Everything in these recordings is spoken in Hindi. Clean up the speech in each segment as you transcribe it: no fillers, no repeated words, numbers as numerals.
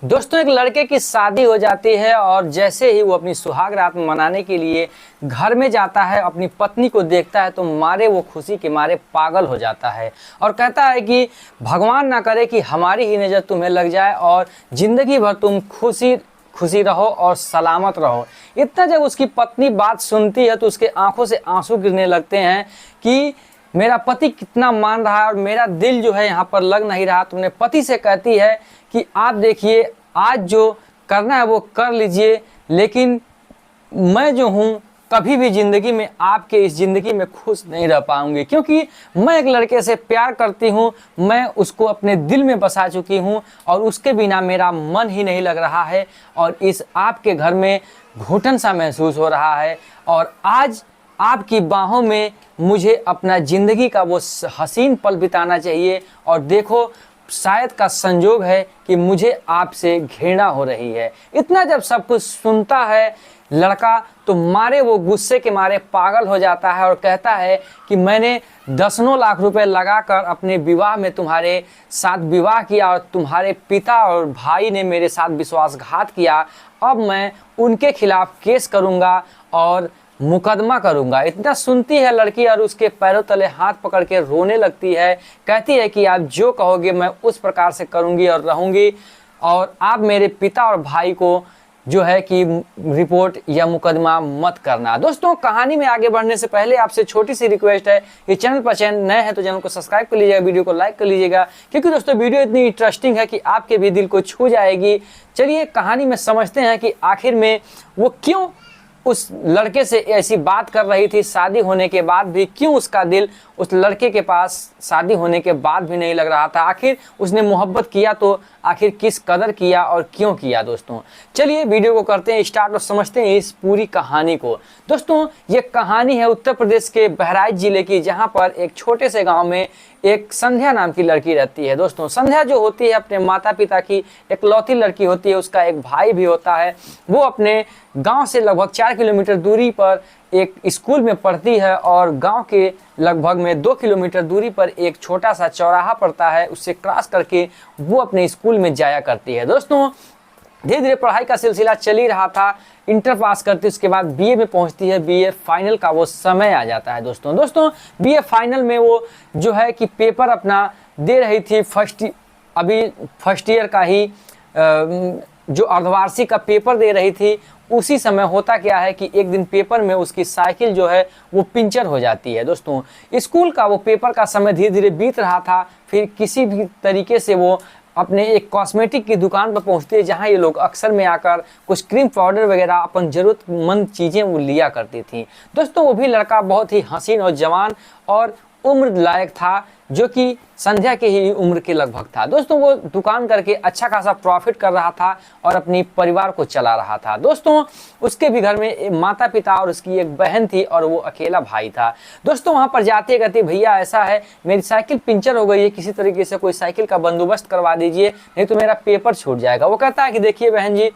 दोस्तों, एक लड़के की शादी हो जाती है और जैसे ही वो अपनी सुहाग रात मनाने के लिए घर में जाता है, अपनी पत्नी को देखता है तो वो खुशी के मारे पागल हो जाता है और कहता है कि भगवान ना करे कि हमारी ही नज़र तुम्हें लग जाए और ज़िंदगी भर तुम खुशी खुशी रहो और सलामत रहो। इतना जब उसकी पत्नी बात सुनती है तो उसके आंखों से आंसू गिरने लगते हैं कि मेरा पति कितना मान रहा है और मेरा दिल जो है यहाँ पर लग नहीं रहा। तुमने पति से कहती है कि आप देखिए, आज जो करना है वो कर लीजिए, लेकिन मैं जो हूँ कभी भी ज़िंदगी में आपके इस ज़िंदगी में खुश नहीं रह पाऊंगी, क्योंकि मैं एक लड़के से प्यार करती हूँ, मैं उसको अपने दिल में बसा चुकी हूँ और उसके बिना मेरा मन ही नहीं लग रहा है और इस आपके घर में घुटन सा महसूस हो रहा है और आज आपकी बाहों में मुझे अपना ज़िंदगी का वो हसीन पल बिताना चाहिए। और देखो, शायद का संजोग है कि मुझे आपसे घृणा हो रही है। इतना जब सब कुछ सुनता है लड़का तो वो गुस्से के मारे पागल हो जाता है और कहता है कि मैंने दसनों लाख रुपए लगाकर अपने विवाह में तुम्हारे साथ विवाह किया और तुम्हारे पिता और भाई ने मेरे साथ विश्वासघात किया। अब मैं उनके खिलाफ केस करूँगा और मुकदमा करूंगा। इतना सुनती है लड़की और उसके पैरों तले हाथ पकड़ के रोने लगती है। कहती है कि आप जो कहोगे मैं उस प्रकार से करूंगी और रहूंगी और आप मेरे पिता और भाई को जो है कि रिपोर्ट या मुकदमा मत करना। दोस्तों, कहानी में आगे बढ़ने से पहले आपसे छोटी सी रिक्वेस्ट है कि चैनल पर नए हैं तो चैनल को सब्सक्राइब कर लीजिएगा, वीडियो को लाइक कर लीजिएगा, क्योंकि दोस्तों वीडियो इतनी इंटरेस्टिंग है कि आपके भी दिल को छू जाएगी। चलिए कहानी में समझते हैं कि आखिर में वो क्यों उस लड़के से ऐसी बात कर रही थी। शादी होने के बाद भी क्यों उसका दिल उस लड़के के पास शादी होने के बाद भी नहीं लग रहा था। आखिर उसने मोहब्बत किया तो आखिर किस कदर किया और क्यों किया। दोस्तों चलिए वीडियो को करते हैं स्टार्ट और समझते हैं इस पूरी कहानी को। दोस्तों, ये कहानी है उत्तर प्रदेश के बहराइच जिले की, जहाँ पर एक छोटे से गाँव में एक संध्या नाम की लड़की रहती है। दोस्तों, संध्या जो होती है अपने माता पिता की एकलौती लड़की होती है। उसका एक भाई भी होता है। वो अपने गांव से लगभग 4 किलोमीटर दूरी पर एक स्कूल में पढ़ती है और गांव के लगभग में 2 किलोमीटर दूरी पर एक छोटा सा चौराहा पड़ता है, उससे क्रॉस करके वो अपने स्कूल में जाया करती है। दोस्तों, धीरे धीरे पढ़ाई का सिलसिला चल ही रहा था। इंटर पास करती, उसके बाद बीए में पहुंचती है। बीए फाइनल का वो समय आ जाता है। दोस्तों बीए फाइनल में वो जो है कि पेपर अपना दे रही थी। अभी फर्स्ट ईयर का ही जो अर्धवार्षिक का पेपर दे रही थी। उसी समय होता क्या है कि एक दिन पेपर में उसकी साइकिल जो है वो पंचर हो जाती है। दोस्तों, स्कूल का वो पेपर का समय धीरे धीरे बीत रहा था। फिर किसी भी तरीके से वो अपने एक कॉस्मेटिक की दुकान पर पहुंचती है, जहां ये लोग अक्सर में आकर कुछ क्रीम पाउडर वगैरह अपन ज़रूरतमंद चीज़ें वो लिया करती थी। दोस्तों, वो भी लड़का बहुत ही हसीन और जवान और उम्र लायक था, जो कि संध्या के ही उम्र के लगभग था। दोस्तों, वो दुकान करके अच्छा खासा प्रॉफिट कर रहा था और अपनी परिवार को चला रहा था। दोस्तों, उसके भी घर में माता पिता और उसकी एक बहन थी और वो अकेला भाई था। दोस्तों, वहाँ पर जाते कहते भैया ऐसा है, मेरी साइकिल पंचर हो गई है, किसी तरीके से कोई साइकिल का बंदोबस्त करवा दीजिए, नहीं तो मेरा पेपर छूट जाएगा। वो कहता है कि देखिए बहन जी,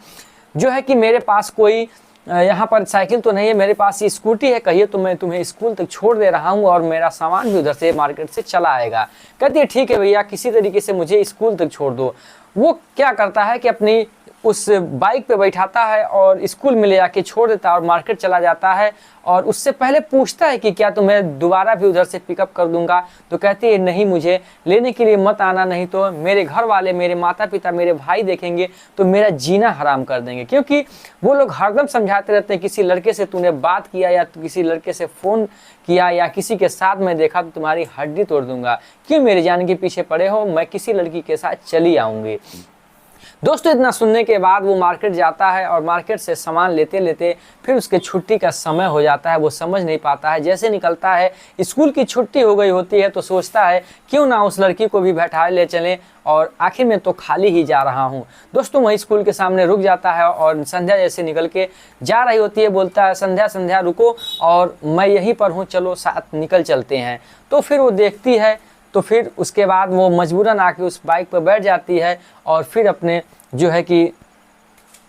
जो है कि मेरे पास कोई यहाँ पर साइकिल तो नहीं है, मेरे पास ये स्कूटी है, कहिए तो मैं तुम्हें स्कूल तक छोड़ दे रहा हूँ और मेरा सामान भी उधर से मार्केट से चला आएगा। कहती है ठीक है भैया, किसी तरीके से मुझे स्कूल तक छोड़ दो। वो क्या करता है कि अपनी उस बाइक पे बैठाता है और स्कूल में ले जाके छोड़ देता है और मार्केट चला जाता है और उससे पहले पूछता है कि क्या तुम्हें दोबारा भी उधर से पिकअप कर दूंगा। तो कहती है नहीं, मुझे लेने के लिए मत आना, नहीं तो मेरे घर वाले, मेरे माता पिता, मेरे भाई देखेंगे तो मेरा जीना हराम कर देंगे। क्योंकि वो लोग हरदम समझाते रहते हैं किसी लड़के से तूने बात किया या किसी लड़के से फ़ोन किया या किसी के साथ मैं देखा तो तुम्हारी हड्डी तोड़ दूंगा, क्यों मेरे जान के पीछे पड़े हो, मैं किसी लड़की के साथ चली आऊँगी। दोस्तों, इतना सुनने के बाद वो मार्केट जाता है और मार्केट से सामान लेते लेते फिर उसके छुट्टी का समय हो जाता है। वो समझ नहीं पाता है, जैसे निकलता है स्कूल की छुट्टी हो गई होती है तो सोचता है क्यों ना उस लड़की को भी बैठा ले चलें और आखिर में तो खाली ही जा रहा हूँ। दोस्तों, वही स्कूल के सामने रुक जाता है और संध्या जैसे निकल के जा रही होती है। बोलता है संध्या संध्या रुको, और मैं यहीं पर हूँ, चलो साथ निकल चलते हैं। तो फिर वो देखती है, तो फिर उसके बाद वो मजबूरन आके उस बाइक पर बैठ जाती है और फिर अपने जो है कि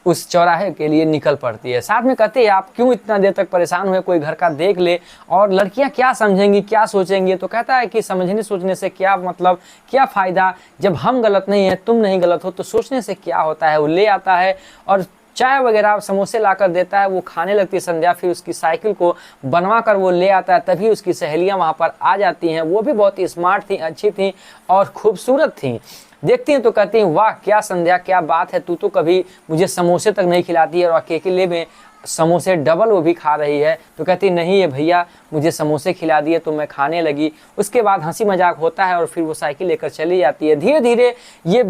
उस चौराहे के लिए निकल पड़ती है। साथ में कहती है आप क्यों इतना देर तक परेशान हुए, कोई घर का देख ले, और लड़कियां क्या समझेंगी क्या सोचेंगी। तो कहता है कि समझने सोचने से क्या मतलब, क्या फ़ायदा, जब हम गलत नहीं हैं तुम नहीं गलत हो तो सोचने से क्या होता है। वो ले आता है और चाय वगैरह समोसे लाकर देता है, वो खाने लगती है संध्या। फिर उसकी साइकिल को बनवा कर वो ले आता है, तभी उसकी सहेलियां वहाँ पर आ जाती हैं। वो भी बहुत ही स्मार्ट थी, अच्छी थी और खूबसूरत थी। देखती हैं तो कहती हैं वाह क्या संध्या, क्या बात है, तू तो कभी मुझे समोसे तक नहीं खिलाती है और अकेले में समोसे डबल वो भी खा रही है। तो कहती नहीं ये भैया मुझे समोसे खिला दिए तो मैं खाने लगी। उसके बाद हंसी मजाक होता है और फिर वो साइकिल लेकर चली जाती है। धीरे धीरे ये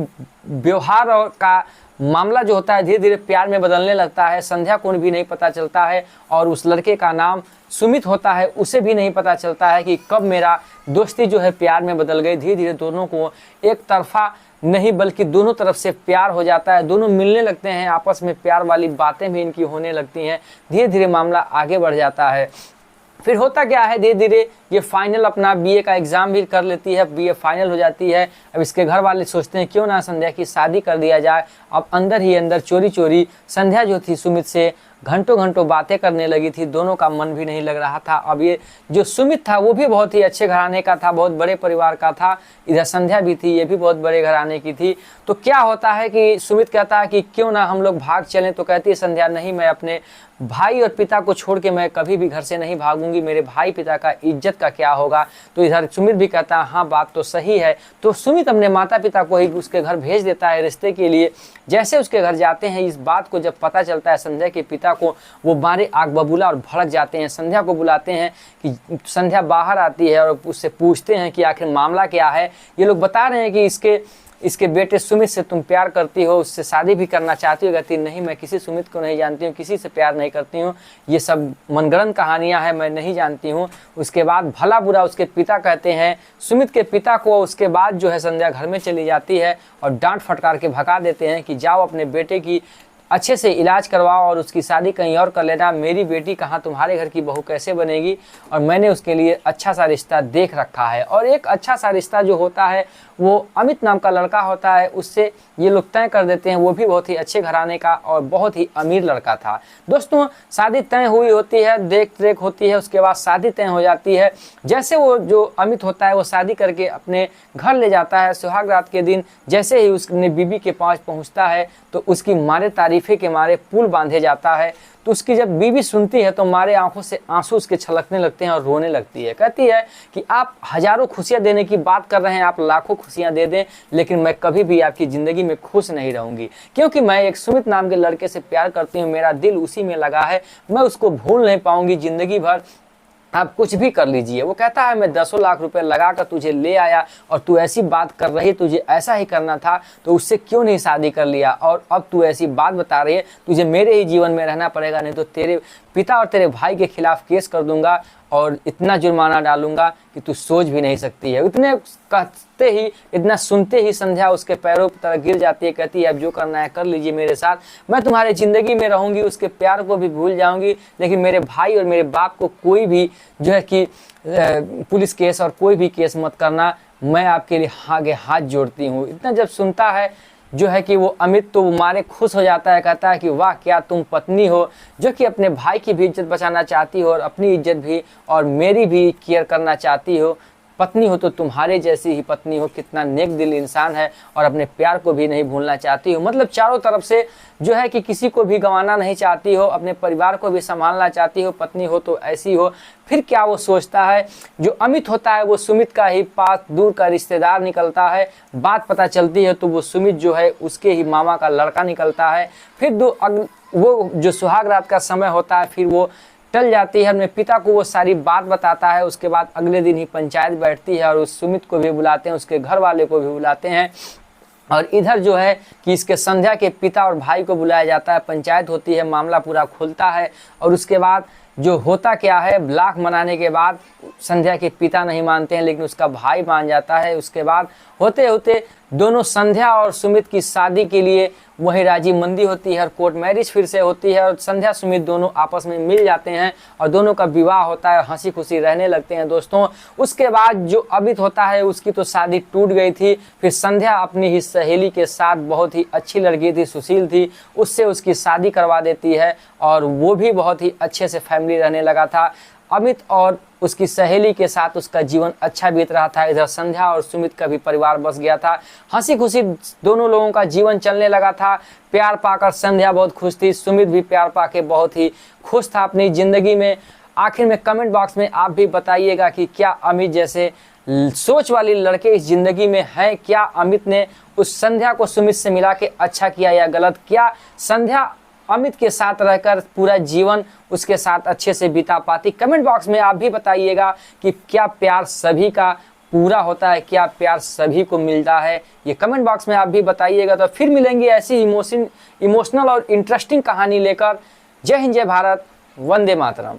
व्यवहार और का मामला जो होता है धीरे धीरे प्यार में बदलने लगता है। संध्या को भी नहीं पता चलता है और उस लड़के का नाम सुमित होता है, उसे भी नहीं पता चलता है कि कब मेरा दोस्ती जो है प्यार में बदल गई। धीरे धीरे दोनों को एक तरफा नहीं बल्कि दोनों तरफ से प्यार हो जाता है, दोनों मिलने लगते हैं, आपस में प्यार वाली बातें भी इनकी होने लगती हैं। धीरे धीरे मामला आगे बढ़ जाता है। फिर होता क्या है, धीरे धीरे ये फाइनल अपना बीए का एग्ज़ाम भी कर लेती है, बीए फाइनल हो जाती है। अब इसके घर वाले सोचते हैं क्यों ना संध्या की शादी कर दिया जाए। अब अंदर ही अंदर चोरी चोरी संध्या जो थी सुमित से घंटों घंटों बातें करने लगी थी, दोनों का मन भी नहीं लग रहा था। अब ये जो सुमित था वो भी बहुत ही अच्छे घराने का था, बहुत बड़े परिवार का था, इधर संध्या भी थी, ये भी बहुत बड़े घराने की थी। तो क्या होता है कि सुमित कहता है कि क्यों ना हम लोग भाग चलें। तो कहती है संध्या नहीं, मैं अपने भाई और पिता को छोड़ के मैं कभी भी घर से नहीं भागूंगी, मेरे भाई पिता का इज्जत का क्या होगा। तो इधर सुमित भी कहता है हाँ बात तो सही है। तो सुमित अपने माता पिता को ही उसके घर भेज देता है रिश्ते के लिए। जैसे उसके घर जाते हैं, इस बात को जब पता चलता है संध्या के पिता को, वो मारे आग बबूला और भड़क जाते हैं। संध्या को बुलाते हैं कि संध्या बाहर आती है और उससे पूछते हैं कि आखिर मामला क्या है। ये लोग बता रहे हैं कि इसके बेटे सुमित से तुम प्यार करती हो, उससे शादी भी करना चाहती हो। कहती नहीं, मैं किसी सुमित को नहीं जानती हूँ, किसी से प्यार नहीं करती हूँ, ये सब मनगढ़ंत कहानियाँ हैं, मैं नहीं जानती हूँ। उसके बाद भला बुरा उसके पिता कहते हैं सुमित के पिता को। उसके बाद जो है संध्या घर में चली जाती है और डांट फटकार के भगा देते हैं कि जाओ अपने बेटे की अच्छे से इलाज करवाओ और उसकी शादी कहीं और कर लेना। मेरी बेटी कहाँ तुम्हारे घर की बहू कैसे बनेगी, और मैंने उसके लिए अच्छा सा रिश्ता देख रखा है। और एक अच्छा सा रिश्ता जो होता है वो अमित नाम का लड़का होता है, उससे ये लोग तय कर देते हैं। वो भी बहुत ही अच्छे घराने का और बहुत ही अमीर लड़का था। दोस्तों शादी तय हुई होती है, देख रेख होती है, उसके बाद शादी तय हो जाती है। जैसे वो जो अमित होता है वो शादी करके अपने घर ले जाता है, सुहाग रात के दिन जैसे ही उसने बीबी के पास पहुँचता है तो उसकी मारे तारीफे के मारे पुल बांधे जाता है। तो उसकी जब बीवी सुनती है तो मारे आंखों से आंसू उसके छलकने लगते हैं और रोने लगती है। कहती है कि आप हजारों खुशियां देने की बात कर रहे हैं, आप लाखों खुशियां दे दें, लेकिन मैं कभी भी आपकी ज़िंदगी में खुश नहीं रहूंगी, क्योंकि मैं एक सुमित नाम के लड़के से प्यार करती हूँ, मेरा दिल उसी में लगा है, मैं उसको भूल नहीं पाऊंगी ज़िंदगी भर, आप कुछ भी कर लीजिए। वो कहता है मैं 10 लाख रुपए लगा कर तुझे ले आया और तू ऐसी बात कर रही है, तुझे ऐसा ही करना था तो उससे क्यों नहीं शादी कर लिया, और अब तू ऐसी बात बता रही है, तुझे मेरे ही जीवन में रहना पड़ेगा, नहीं तो तेरे पिता और तेरे भाई के खिलाफ केस कर दूंगा और इतना जुर्माना डालूंगा कि तू सोच भी नहीं सकती है। इतने कहते ही, इतना सुनते ही संध्या उसके पैरों की तरह गिर जाती है। कहती है अब जो करना है कर लीजिए मेरे साथ, मैं तुम्हारी ज़िंदगी में रहूंगी, उसके प्यार को भी भूल जाऊंगी, लेकिन मेरे भाई और मेरे बाप को कोई भी जो है कि पुलिस केस और कोई भी केस मत करना, मैं आपके लिए आगे हाथ जोड़ती हूँ। इतना जब सुनता है जो है कि वो अमित तो मारे खुश हो जाता है। कहता है कि वाह क्या तुम पत्नी हो जो कि अपने भाई की भी इज्जत बचाना चाहती हो और अपनी इज्जत भी और मेरी भी केयर करना चाहती हो। पत्नी हो तो तुम्हारे जैसी ही पत्नी हो, कितना नेक दिल इंसान है, और अपने प्यार को भी नहीं भूलना चाहती हो। मतलब चारों तरफ से जो है कि किसी को भी गंवाना नहीं चाहती हो, अपने परिवार को भी संभालना चाहती हो। पत्नी हो तो ऐसी हो। फिर क्या वो सोचता है, जो अमित होता है वो सुमित का ही पास दूर का रिश्तेदार निकलता है। बात पता चलती है तो वो सुमित जो है उसके ही मामा का लड़का निकलता है। फिर वो जो सुहाग रात का समय होता है फिर वो टल जाती है। अपने पिता को वो सारी बात बताता है। उसके बाद अगले दिन ही पंचायत बैठती है और उस सुमित को भी बुलाते हैं, उसके घर वाले को भी बुलाते हैं, और इधर जो है कि इसके संध्या के पिता और भाई को बुलाया जाता है। पंचायत होती है, मामला पूरा खुलता है, और उसके बाद जो होता क्या है, लाख मनाने के बाद संध्या के पिता नहीं मानते हैं लेकिन उसका भाई मान जाता है। उसके बाद होते होते दोनों संध्या और सुमित की शादी के लिए वही राजीमंदी होती है और कोर्ट मैरिज फिर से होती है और संध्या सुमित दोनों आपस में मिल जाते हैं और दोनों का विवाह होता है, हंसी खुशी रहने लगते हैं दोस्तों। उसके बाद जो अमित होता है उसकी तो शादी टूट गई थी, फिर संध्या अपनी ही सहेली के साथ, बहुत ही अच्छी लड़की थी, सुशील थी, उससे उसकी शादी करवा देती है और वो भी बहुत ही अच्छे से फैमिली रहने लगा था। अमित और उसकी सहेली के साथ उसका जीवन अच्छा बीत रहा था। इधर संध्या और सुमित का भी परिवार बस गया था, हंसी खुशी दोनों लोगों का जीवन चलने लगा था। प्यार पाकर संध्या बहुत खुश थी, सुमित भी प्यार पाके बहुत ही खुश था अपनी ज़िंदगी में। आखिर में कमेंट बॉक्स में आप भी बताइएगा कि क्या अमित जैसे सोच वाली लड़के इस ज़िंदगी में हैं? क्या अमित ने उस संध्या को सुमित से मिला के अच्छा किया या गलत? क्या संध्या अमित के साथ रहकर पूरा जीवन उसके साथ अच्छे से बिता पाती? कमेंट बॉक्स में आप भी बताइएगा कि क्या प्यार सभी का पूरा होता है, क्या प्यार सभी को मिलता है? ये कमेंट बॉक्स में आप भी बताइएगा। तो फिर मिलेंगे ऐसी इमोशनल और इंटरेस्टिंग कहानी लेकर। जय हिंद, जय भारत, वंदे मातरम।